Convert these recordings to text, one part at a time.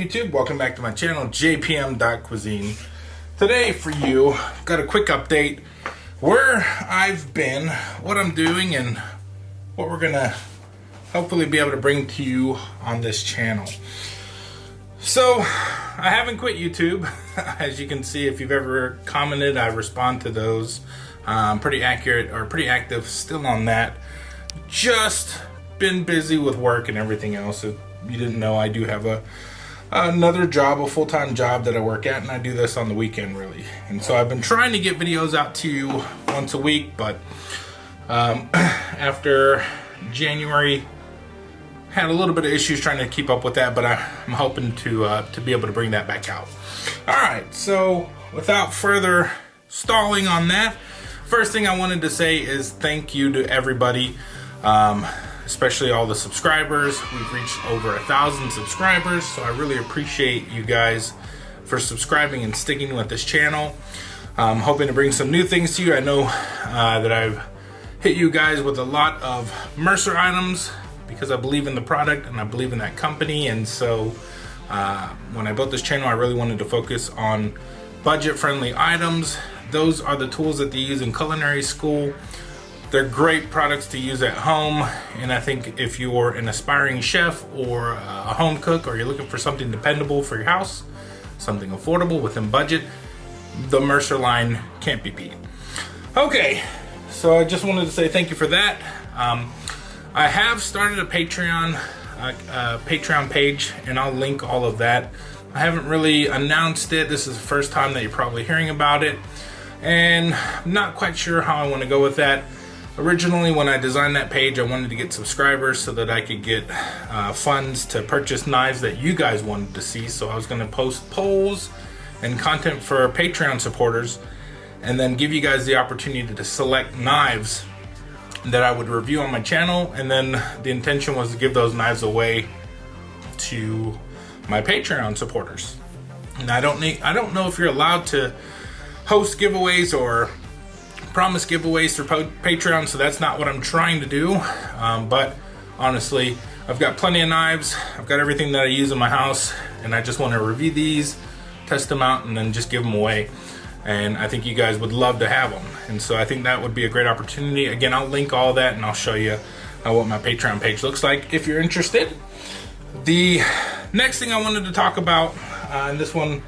YouTube? Welcome back to my channel, JPM.Cuisine. Today for you, got a quick update where I've been, what I'm doing, and what we're gonna hopefully be able to bring to you on this channel. So, I haven't quit YouTube. As you can see, if you've ever commented, I respond to those. Pretty accurate, or pretty active still on that. Just been busy with work and everything else. If you didn't know, I do have another job, a full-time job that I work at, and I do this on the weekend really. And so I've been trying to get videos out to you once a week, but after January, had a little bit of issues trying to keep up with that, but I'm hoping to be able to bring that back out. All right, so without further stalling on that, first thing I wanted to say is thank you to everybody, especially all the subscribers. We've reached over 1,000 subscribers, so I really appreciate you guys for subscribing and sticking with this channel. I'm hoping to bring some new things to you. I know that I've hit you guys with a lot of Mercer items because I believe in the product and I believe in that company. And so when I built this channel, I really wanted to focus on budget-friendly items. Those are the tools that they use in culinary school. They're great products to use at home, and I think if you're an aspiring chef or a home cook, or you're looking for something dependable for your house, something affordable within budget, the Mercer line can't be beat. Okay, so I just wanted to say thank you for that. I have started a Patreon page, and I'll link all of that. I haven't really announced it. This is the first time that you're probably hearing about it, and I'm not quite sure how I want to go with that. Originally, when I designed that page, I wanted to get subscribers so that I could get funds to purchase knives that you guys wanted to see. So I was going to post polls and content for Patreon supporters, and then give you guys the opportunity to select knives that I would review on my channel. And then the intention was to give those knives away to my Patreon supporters. And I don't know if you're allowed to host giveaways or promise giveaways through Patreon, so that's not what I'm trying to do. But honestly, I've got plenty of knives. I've got everything that I use in my house, and I just want to review these, test them out, and then just give them away. And I think you guys would love to have them. And so I think that would be a great opportunity. Again, I'll link all that, and I'll show you what my Patreon page looks like if you're interested. The next thing I wanted to talk about, and this one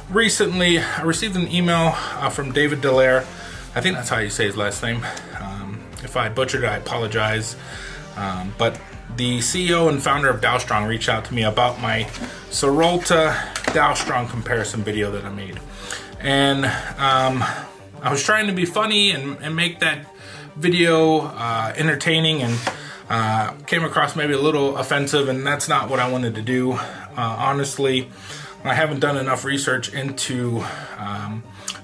recently, I received an email from David Dallaire. I think that's how you say his last name. If I butchered it, I apologize. But the CEO and founder of Dalstrong reached out to me about my Sorolta Dalstrong comparison video that I made. And I was trying to be funny and make that video entertaining, and came across maybe a little offensive, and that's not what I wanted to do. Honestly, I haven't done enough research into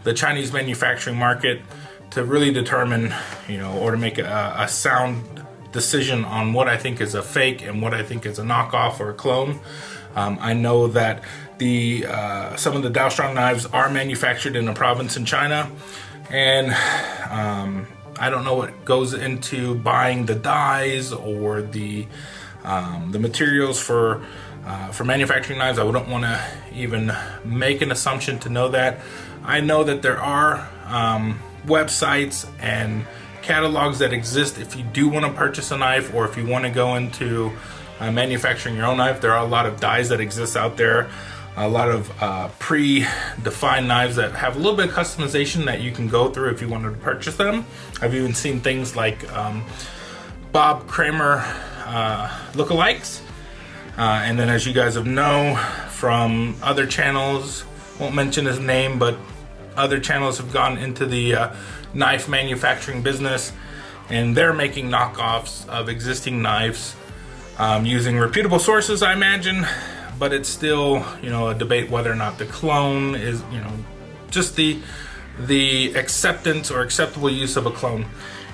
the Chinese manufacturing market to really determine, or to make a sound decision on what I think is a fake and what I think is a knockoff or a clone. I know that some of the Dalstrong knives are manufactured in a province in China, and I don't know what goes into buying the dyes or the materials for manufacturing knives. I wouldn't want to even make an assumption to know that. I know that there are websites and catalogs that exist if you do want to purchase a knife, or if you want to go into manufacturing your own knife. There are a lot of dyes that exist out there, a lot of pre-defined knives that have a little bit of customization that you can go through if you wanted to purchase them. I've even seen things like Bob Kramer lookalikes. And then, as you guys have known from other channels, won't mention his name, but other channels have gone into the knife manufacturing business, and they're making knockoffs of existing knives using reputable sources, I imagine. But it's still, a debate whether or not the clone is, just the acceptance or acceptable use of a clone.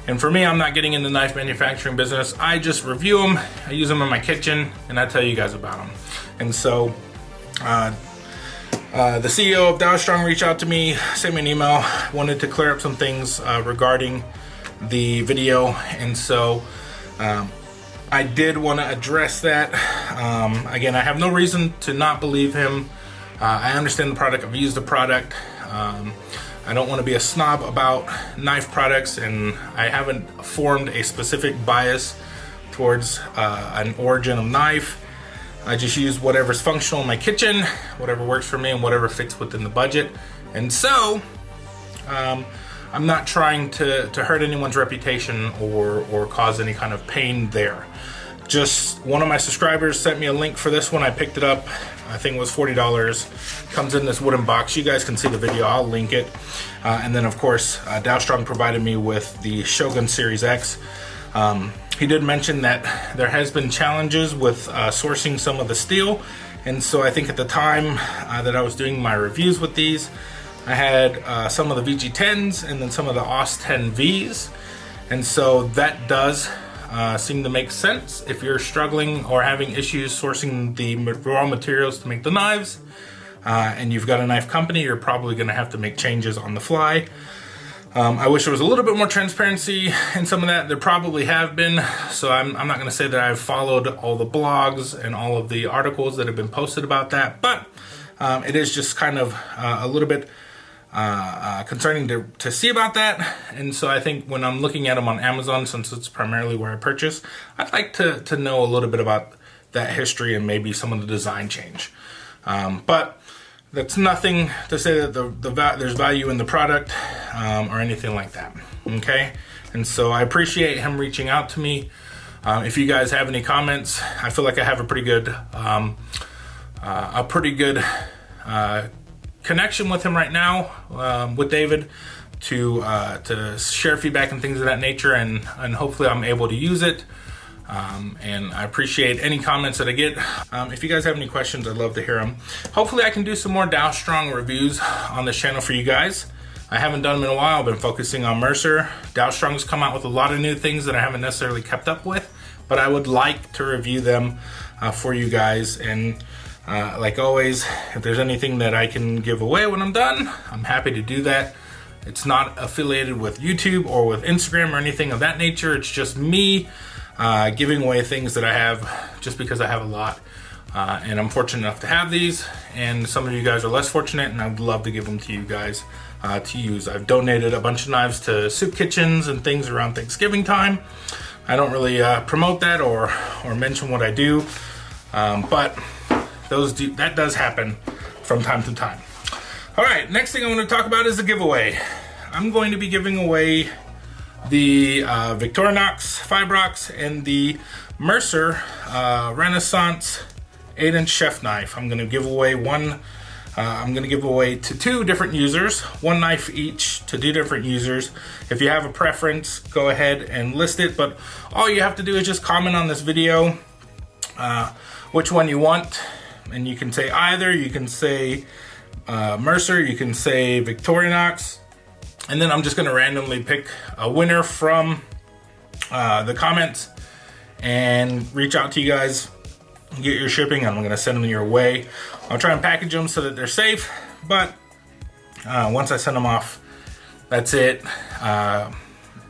And for me, I'm not getting in the knife manufacturing business. I just review them, I use them in my kitchen, and I tell you guys about them. And so the CEO of Dalstrong reached out to me, sent me an email, wanted to clear up some things regarding the video. And so I did want to address that. Again, I have no reason to not believe him. I understand the product. I've used the product. I don't want to be a snob about knife products, and I haven't formed a specific bias towards an origin of knife. I just use whatever's functional in my kitchen, whatever works for me, and whatever fits within the budget. And so, I'm not trying to hurt anyone's reputation or cause any kind of pain there. Just one of my subscribers sent me a link for this one. I picked it up. I think it was $40. Comes in this wooden box. You guys can see the video. I'll link it. And then, of course, Dalstrong provided me with the Shogun Series X. He did mention that there has been challenges with sourcing some of the steel. And so I think at the time that I was doing my reviews with these, I had some of the VG10s and then some of the AUS 10Vs. And so that does seem to make sense. If you're struggling or having issues sourcing the raw materials to make the knives, and you've got a knife company, you're probably going to have to make changes on the fly. I wish there was a little bit more transparency in some of that. There probably have been, so I'm not going to say that I've followed all the blogs and all of the articles that have been posted about that, but it is just kind of a little bit concerning to see about that. And so I think when I'm looking at them on Amazon, since it's primarily where I purchase, I'd like to know a little bit about that history and maybe some of the design change. But that's nothing to say that there's value in the product or anything like that. Okay, and so I appreciate him reaching out to me. If you guys have any comments, I feel like I have a pretty good connection with him right now, with David, to share feedback and things of that nature, and hopefully I'm able to use it. And I appreciate any comments that I get. If you guys have any questions, I'd love to hear them. Hopefully I can do some more Dalstrong reviews on this channel for you guys. I haven't done them in a while. I've been focusing on Mercer. Dalstrong's come out with a lot of new things that I haven't necessarily kept up with, but I would like to review them for you guys. And like always, if there's anything that I can give away when I'm done, I'm happy to do that. It's not affiliated with YouTube or with Instagram or anything of that nature. It's just me giving away things that I have just because I have a lot. And I'm fortunate enough to have these, and some of you guys are less fortunate, and I would love to give them to you guys to use. I've donated a bunch of knives to soup kitchens and things around Thanksgiving time. I don't really promote that or mention what I do, but that does happen from time to time. All right, next thing I want to talk about is the giveaway. I'm going to be giving away the Victorinox Fibrox and the Mercer Renaissance 8-inch chef knife. I'm going to give away one. I'm going to give away to two different users, one knife each to two different users. If you have a preference, go ahead and list it, but all you have to do is just comment on this video which one you want, and you can say either. You can say Mercer, you can say Victorinox, and then I'm just going to randomly pick a winner from the comments and reach out to you guys, get your shipping, and I'm going to send them your way. I'll try and package them so that they're safe, but once I send them off, that's it.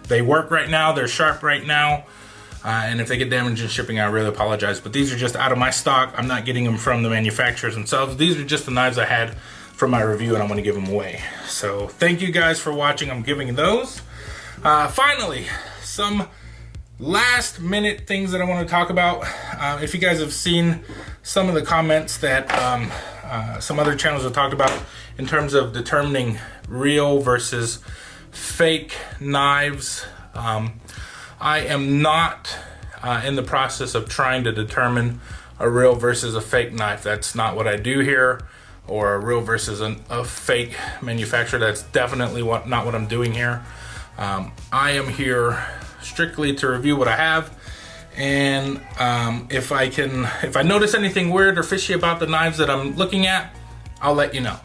They work right now, they're sharp right now, and if they get damaged in shipping, I really apologize, but these are just out of my stock. I'm not getting them from the manufacturers themselves. These are just the knives I had from my review, and I'm going to give them away. So thank you guys for watching. I'm giving those. Finally, some last minute things that I want to talk about. If you guys have seen some of the comments that some other channels have talked about in terms of determining real versus fake knives, I am not in the process of trying to determine a real versus a fake knife. That's not what I do here, or a real versus a fake manufacturer. That's definitely not what I'm doing here. I am here strictly to review what I have, and if I notice anything weird or fishy about the knives that I'm looking at, I'll let you know.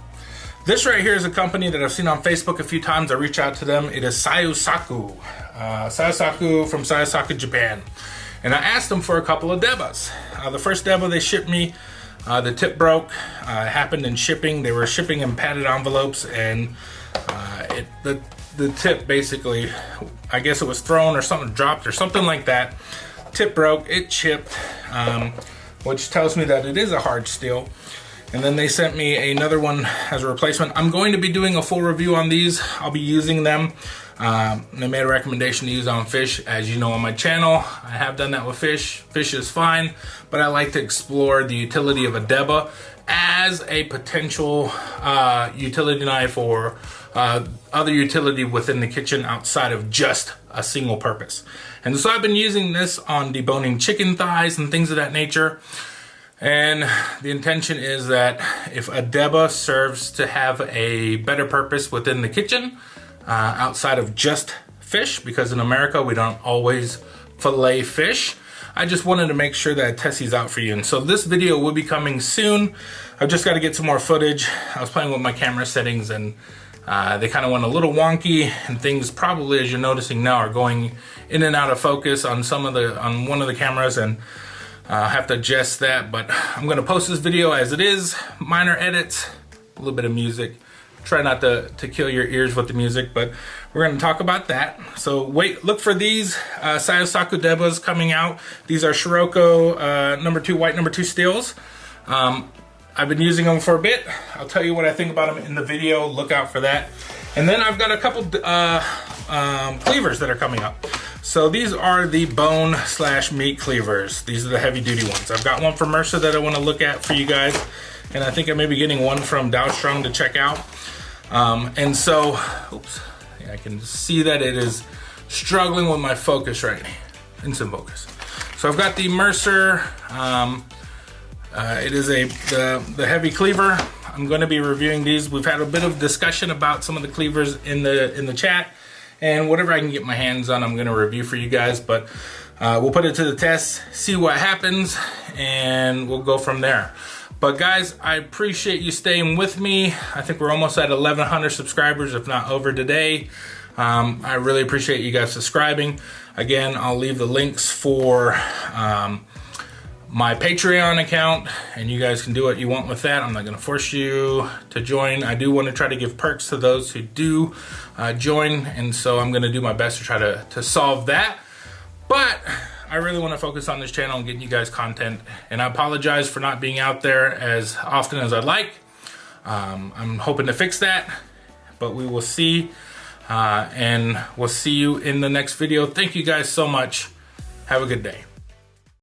This right here is a company that I've seen on Facebook a few times. I reach out to them. It is Sayosaku. Sayosaku from Sayosaku, Japan. And I asked them for a couple of debas. The first deba they shipped me, the tip broke. It happened in shipping. They were shipping in padded envelopes, and the tip basically, I guess it was thrown or something dropped or something like that. tip broke, it chipped, which tells me that it is a hard steel. And then they sent me another one as a replacement. I'm going to be doing a full review on these. I'll be using them. They made a recommendation to use on fish. As you know, on my channel, I have done that with fish. Fish is fine, but I like to explore the utility of a deba as a potential utility knife or other utility within the kitchen outside of just a single purpose. And so I've been using this on deboning chicken thighs and things of that nature. And the intention is that if a deba serves to have a better purpose within the kitchen, outside of just fish, because in America we don't always fillet fish, I just wanted to make sure that I test these out for you. And so this video will be coming soon. I've just got to get some more footage. I was playing with my camera settings and they kind of went a little wonky, and things probably, as you're noticing now, are going in and out of focus on on one of the cameras, and I have to adjust that. But I'm going to post this video as it is, minor edits, a little bit of music. Try not to kill your ears with the music, but we're going to talk about that. So look for these Sayosaku debas coming out. These are Scirocco white number 2 steels. I've been using them for a bit. I'll tell you what I think about them in the video. Look out for that. And then I've got a couple cleavers that are coming up. So these are the bone/meat cleavers. These are the heavy duty ones. I've got one from Mercer that I want to look at for you guys. And I think I may be getting one from Dalstrong to check out. And so, oops, yeah, I can see that it is struggling with my focus right now. Instant focus. So I've got the Mercer. It is the heavy cleaver. I'm going to be reviewing these. We've had a bit of discussion about some of the cleavers in the chat, and whatever I can get my hands on, I'm going to review for you guys. But we'll put it to the test, see what happens, and we'll go from there. But guys, I appreciate you staying with me. I think we're almost at 1,100 subscribers, if not over today. I really appreciate you guys subscribing. Again, I'll leave the links for my Patreon account, and you guys can do what you want with that. I'm not going to force you to join. I do want to try to give perks to those who do join, and so I'm going to do my best to try to solve that. But I really want to focus on this channel and getting you guys content, and I apologize for not being out there as often as I'd like. I'm hoping to fix that, but we will see, and we'll see you in the next video. Thank you guys so much. Have a good day.